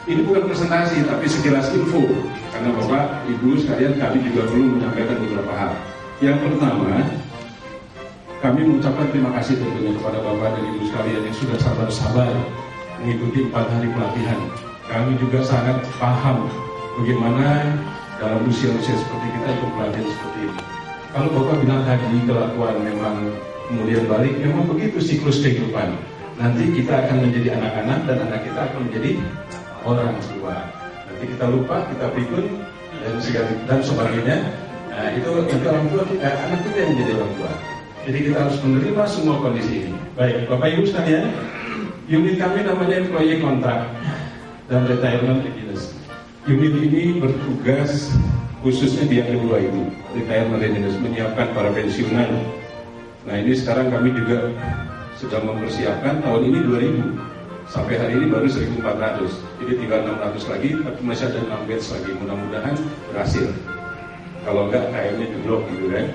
Ini bukan presentasi, tapi sekilas info. Karena Bapak, Ibu sekalian, kami juga perlu menyampaikan beberapa hal. Yang pertama, kami mengucapkan terima kasih tentunya kepada Bapak dan Ibu sekalian yang sudah sabar-sabar mengikuti 4 hari pelatihan. Kami juga sangat paham bagaimana dalam usia-usia seperti kita itu pelatihan seperti ini. Kalau Bapak bilang tadi kelakuan memang kemudian balik, memang begitu siklus kehidupan. Nanti kita akan menjadi anak-anak dan anak kita akan menjadi orang tua. Nanti kita lupa, kita pikun dan sebagainya. Nah, itu orang tua kita, anak kita yang menjadi orang tua. Jadi kita harus menerima semua kondisi ini. Baik, Bapak Ibu sekalian, unit kami namanya Employee Contract dan Retirement Readiness. Unit ini bertugas khususnya di yang kedua itu, Retirement Readiness, menyiapkan para pensiunan. Nah, ini sekarang kami juga sedang mempersiapkan tahun ini 2000. Sampai hari ini baru 1.400. Jadi tinggal 600 lagi, tapi masih ada 6 batch lagi. Mudah-mudahan berhasil. Kalau enggak, KM-nya jeblok gitu kan.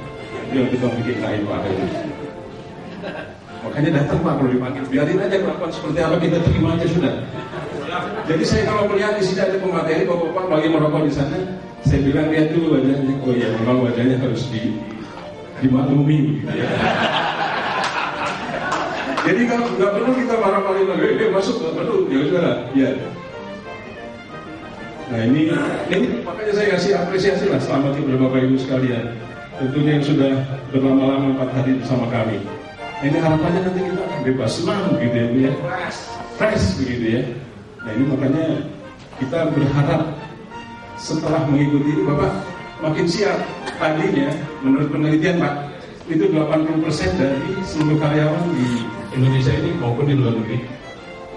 Itu yang kita bikin lain Pak. Makanya datang Pak kalau dipanggil. Biarin aja kelakuan seperti apa, kita terima aja sudah. Jadi saya kalau melihat di sini ada pemateri, Bapak lagi merokok di sana, saya bilang lihat dulu wajahnya. Oh ya, memang wajahnya harus dimaklumi gitu ya. Jadi kalau nggak perlu kita marah-marahin lagi, masuk nggak perlu, ya sudah, ya. Nah ini makanya saya kasih apresiasi lah selamat kepada Bapak Ibu sekalian. Tentunya yang sudah berlama-lama 4 hari bersama kami. Ini harapannya nanti kita akan bebas senang gitu ya, fresh begitu ya. Nah ini makanya kita berharap setelah mengikuti ini Bapak makin siap. Tadinya menurut penelitian Pak, itu 80% dari seluruh karyawan di Indonesia ini maupun di luar negeri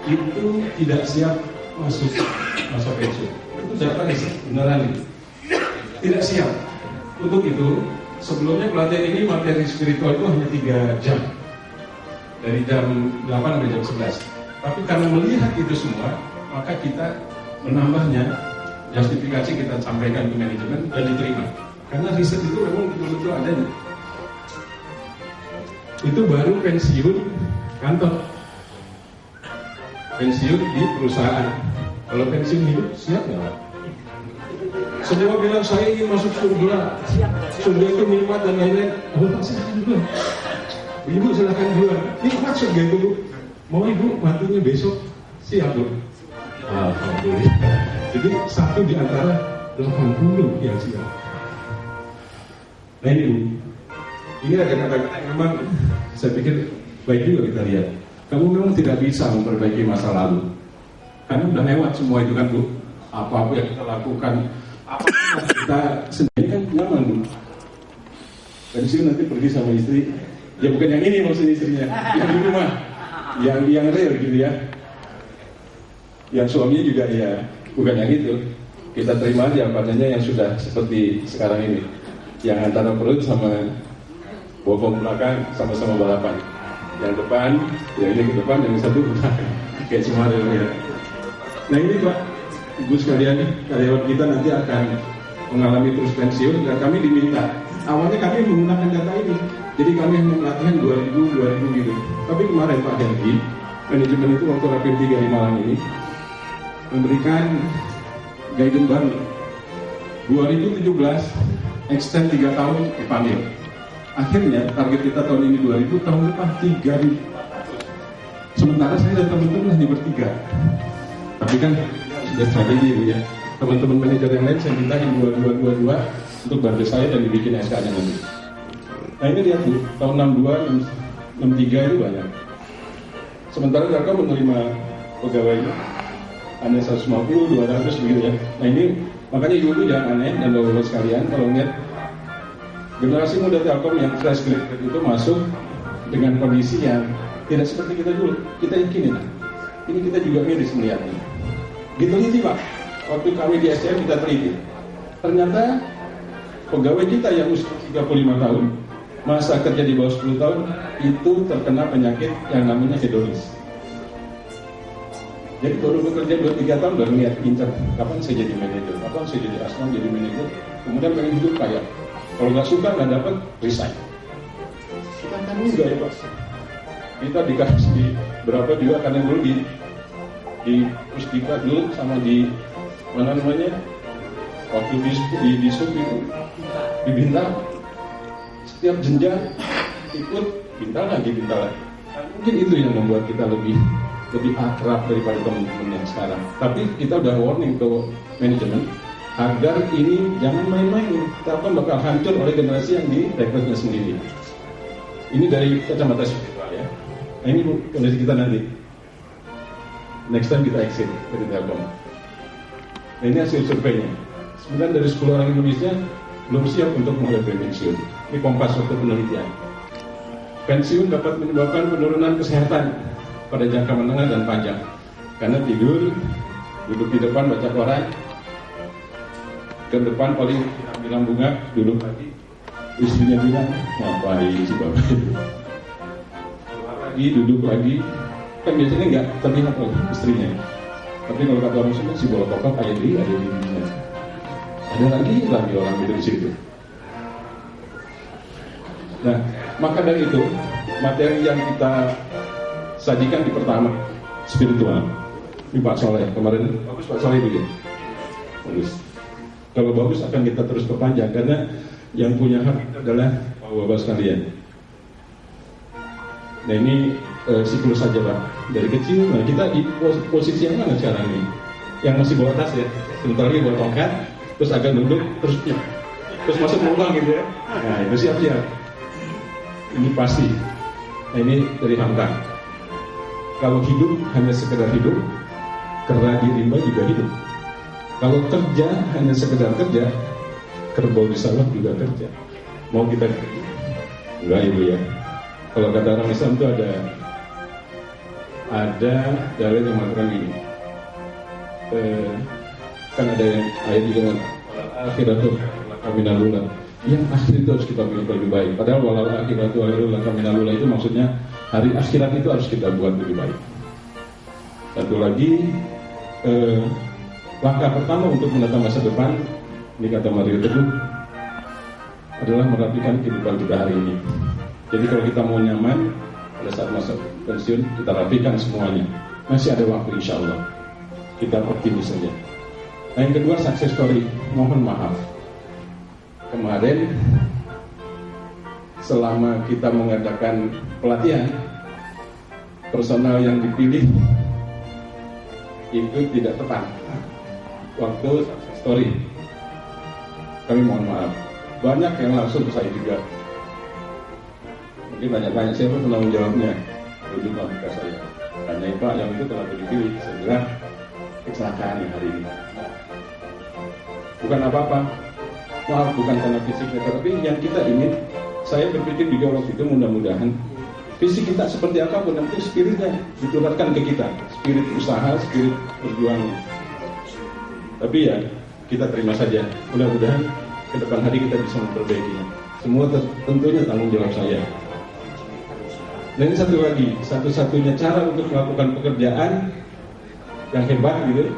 itu tidak siap masuk masa pensiun. Itu datanya sih, beneran itu. Tidak siap. Untuk itu, sebelumnya pelatihan ini materi spiritual itu hanya 3 jam. Dari jam 8 sampai jam 11. Tapi karena melihat itu semua, maka kita menambahnya, justifikasi kita sampaikan ke manajemen dan diterima. Karena riset itu memang betul-betul adanya. Itu baru pensiun kantor, pensiun di perusahaan. Kalau pensiun hidup siap nggak? Semua bilang saya ingin masuk surga, surga itu nikmat dan lain-lain. Oh silahkan dulu, ibu silahkan dulu. Nikmat surga itu bu. Mau ibu matinya besok siap bu. Alhamdulillah. Jadi 1 di antara 80 yang siap. Nah ini bu, ini ada kata-kata yang memang saya pikir baik juga kita lihat. Kamu memang tidak bisa memperbaiki masa lalu. Karena udah lewat semua itu kan bu. Apa-apa yang kita lakukan, apa kita sendiri kan nyaman bu. Pensiun nanti pergi sama istri. Ya bukan yang ini maksudnya istrinya, yang di rumah, yang real gitu ya. Yang suaminya juga ya bukan yang itu. Kita terima aja apa adanya yang sudah seperti sekarang ini. Yang antara perut sama bokong belakang sama-sama balapan. Yang depan, yang ini ke depan, yang satu ke belakang. Kayak semua ya. Nah ini Pak, Ibu sekalian, karyawan kita nanti akan mengalami terus pensiun dan kami diminta. Awalnya kami menggunakan data ini, jadi kami hanya latihan 2000 gitu. Tapi kemarin Pak Henry, manajemen itu waktu Rapim 3 di Malang ini memberikan guidance baru. 2017 extend 3 tahun dipanggil. Akhirnya target kita tahun ini 2000, tahun depan 3000. Sementara saya dan teman-teman hanya bertiga. Tapi kan sudah strategi Bu ya. Teman-teman manajer yang lain saya minta yang 2222 untuk bantu saya dan dibikin SK-nya nanti. Nah ini lihat Bu, tahun 62, 63 itu banyak. Sementara mereka menerima pegawainya hanya 150, 200 begitu ya. Nah ini makanya ibu jangan aneh dan bapak-bapak sekalian kalau lihat generasi muda Telkom yang fresh graduate itu masuk dengan kondisi yang tidak seperti kita dulu. Kita yakinin lah. Ini kita juga miris melihatnya. Diteliti Pak. Waktu kami di SDM kita teliti. Ternyata pegawai kita yang usia 35 tahun, masa kerja di bawah 10 tahun, itu terkena penyakit yang namanya hedonis. Jadi baru bekerja 2-3 tahun baru niat pincar, kapan saya jadi manajer, kapan saya jadi asman jadi manajer, kemudian pengen hidup kaya. Kalau nggak suka nggak dapat, resign. Kita kan enggak ya Pak. Kita dikasih berapa juga karena dulu di Pusdiklat dulu sama di mana namanya waktu di sub itu di Bintang, setiap jenjang ikut Bintang lagi. Mungkin itu yang membuat kita lebih akrab daripada teman-teman yang sekarang. Tapi kita udah warning ke manajemen agar ini jangan main-main, kita akan bakal hancur oleh generasi yang direkrutnya sendiri. Ini dari kacamata spiritual ya. Nah, ini kondisi kita nanti. Next time kita exit dari Telkom. Nah, ini hasil surveinya. 9 dari 10 orang Indonesia belum siap untuk menghadapi pensiun. Ini Kompas waktu penelitian. Pensiun dapat menyebabkan penurunan kesehatan pada jangka menengah dan panjang. Karena tidur, duduk di depan baca koran, ke depan paling bilang bunga, duduk lagi. Istrinya bilang, ngapain si bapak itu? Lagi, duduk lagi. Kan biasanya nggak terlihat oleh istrinya. Tapi kalau kata orang Sunda, si bola kokok ada di dunia. Ada lagi orang itu di situ. Nah, maka dari itu materi yang kita sajikan di pertama spiritual. Ini Pak Soleh kemarin bagus, Pak Soleh dulu. Bagus. Kalau bagus akan kita terus perpanjang karena yang punya hak adalah bapak-bapak sekalian. Nah ini siklus saja Pak. Dari kecil, nah kita di posisi yang mana sekarang ini? Yang masih bawa tas ya, sebentar lagi bawa tongkat, terus agak duduk, terus masuk lubang gitu ya. Nah itu siap-siap. Ini pasti. Nah ini dari Hamka. Kalau hidup hanya sekedar hidup, kera di rimba juga hidup. Kalau kerja hanya sekedar kerja, kerbau di sawah juga kerja. Mau kita kerja? Enggak ibu ya. Kalau kata orang Islam itu ada dalil yang mengatakan gini. Kan ada ayat juga akhiratu kaminalula. Yang akhir itu harus kita buat lebih baik. Padahal walau akhiratu kaminalula itu maksudnya hari akhirat itu harus kita buat lebih baik. Satu lagi, langkah pertama untuk menata masa depan, ini kata Mario Teguh, adalah merapikan kehidupan kita hari ini. Jadi kalau kita mau nyaman, pada saat masa pensiun, kita rapikan semuanya. Masih ada waktu insya Allah. Kita optimis saja. Nah yang kedua, success story. Mohon maaf. Kemarin, selama kita mengadakan pelatihan, personal yang dipilih itu tidak tepat waktu story. Kami mohon maaf. Banyak yang langsung ke saya juga. Mungkin banyak siapa penanggung jawabnya. Duduk ke saya. Tanya Pak yang itu telah dipilih. Saya bilang kecelakaan yang hari ini. Bukan apa-apa. Maaf bukan karena fisiknya, tapi yang kita ingin. Saya berpikir juga waktu itu mudah-mudahan fisik kita seperti apapun nanti spiritnya ditularkan ke kita, spirit usaha, spirit berjuang. Tapi ya kita terima saja. Mudah-mudahan ke depan hari kita bisa memperbaikinya. Semua tentunya tanggung jawab saya. Dan ini satu lagi, satu-satunya cara untuk melakukan pekerjaan yang hebat gitu,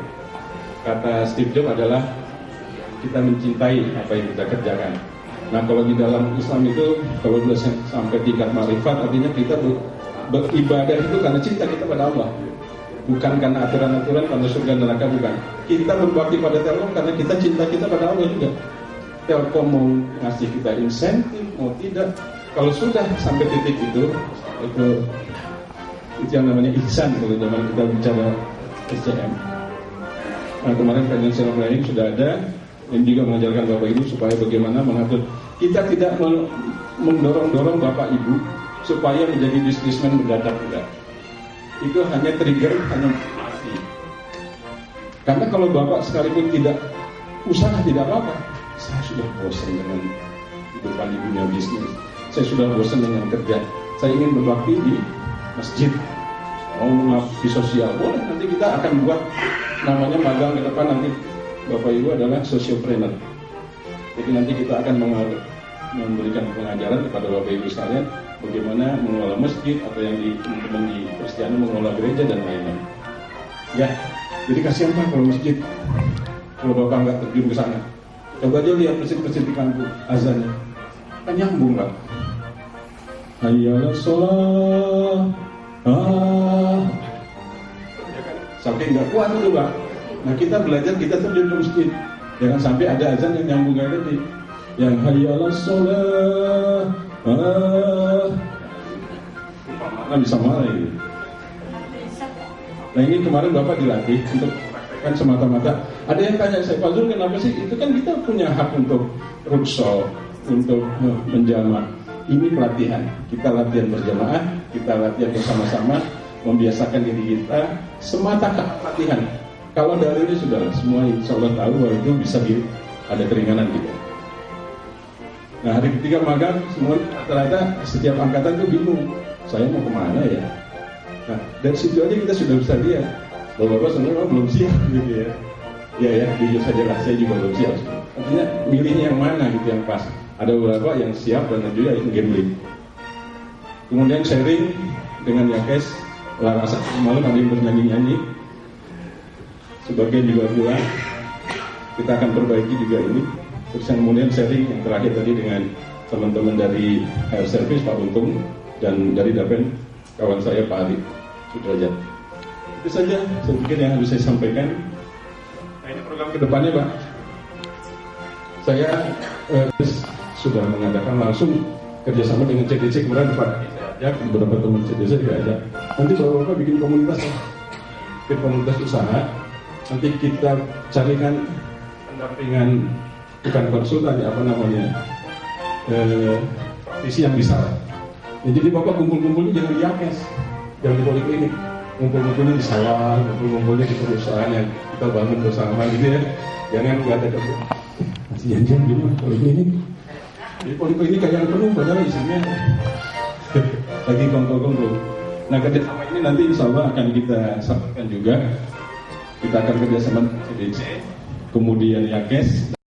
kata Steve Jobs adalah kita mencintai apa yang kita kerjakan. Nah kalau di dalam Islam itu kalau sudah sampai tingkat marifat, artinya kita beribadah itu karena cinta kita pada Allah, bukan karena aturan-aturan, karena surga neraka, bukan. Kita berbakti pada Telkom karena kita cinta kita pada Allah juga. Telkom mau ngasih kita insentif mau tidak, kalau sudah sampai titik itu yang namanya ihsan kalau zaman kita bicara SCM. Nah kemarin financial planning sudah ada. Yang juga mengajarkan Bapak Ibu supaya bagaimana mengatur. Kita tidak mendorong-dorong Bapak Ibu supaya menjadi bisnismen mendadak, tidak. Itu hanya trigger, hanya motivasi. Karena kalau Bapak sekalipun tidak usaha tidak apa-apa. Saya sudah bosan dengan kehidupan di dunia bisnis. Saya sudah bosan dengan kerja. Saya ingin berbakti di masjid. Mau mengabdi sosial boleh. Nanti kita akan buat namanya magang ke depan nanti. Bapak Ibu adalah socialpreneur. Jadi nanti kita akan memberikan pengajaran kepada Bapak Ibu sekalian bagaimana mengelola masjid atau yang di teman-teman di Kristiani mengelola gereja dan lain-lain. Ya, jadi kasihan Pak kalau masjid kalau Bapak nggak terjun ke sana. Coba aja lihat masjid-masjid di kampung azannya, kan nyambung Pak. Hayya 'alas shalah. saking nggak kuat itu Pak. Nah kita belajar, kita terjun ke masjid, jangan sampai ada azan yang nyambung kayak tadi, yang hayya 'alas shalah, mana bisa marah gitu. Nah ini kemarin Bapak dilatih untuk kan semata-mata. Ada yang tanya saya, Pak Zul, kenapa sih? Itu kan kita punya hak untuk rukshoh, untuk menjamak. Ini pelatihan, kita latihan berjamaah, kita latihan bersama-sama, membiasakan diri kita semata latihan. Kalau dari ini sudah semua insya Allah tahu bahwa itu bisa ada keringanan gitu. Nah hari ketiga magang, semua rata-rata setiap angkatan tuh bingung, saya mau kemana ya? Nah dari situ aja kita sudah bisa lihat bahwa Bapak sebenarnya belum siap gitu ya. Ya jujur saja lah, saya juga belum siap. Artinya milihnya yang mana gitu yang pas. Ada beberapa yang siap dan juga yang gambling. Kemudian sharing dengan Yakes, Larasa malam ada yang bernyanyi-nyanyi. Sebagian juga pulang. Kita akan perbaiki juga ini. Terus kemudian sharing yang terakhir tadi dengan teman-teman dari Air Service Pak Untung dan dari Dapen kawan saya Pak Ari Sudrajat. Itu saja saya pikir yang harus saya sampaikan. Nah ini program kedepannya Pak. Saya sudah mengadakan langsung kerjasama dengan CDC kemarin Pak. Ya beberapa teman CDC juga ada. Nanti Bapak bikin komunitas usaha. Nanti kita carikan pendampingan, bukan konsultan ya, apa namanya, praktisi yang bisa. Ya, jadi Bapak kumpul-kumpulnya jangan di Yakes, jangan di poliklinik, ngumpul-ngumpulnya di sawah, ngumpul-ngumpulnya di perusahaan yang kita bangun bersama gitu ya. Jangan nggak ada masih janjian gini poliklinik. Jadi poliklinik kayak yang penuh padahal isinya lagi kongkol-kongkol. Nah kerjasama ini nanti insya Allah akan kita sampaikan juga. Kita akan kerjasama CDC, kemudian Yakes.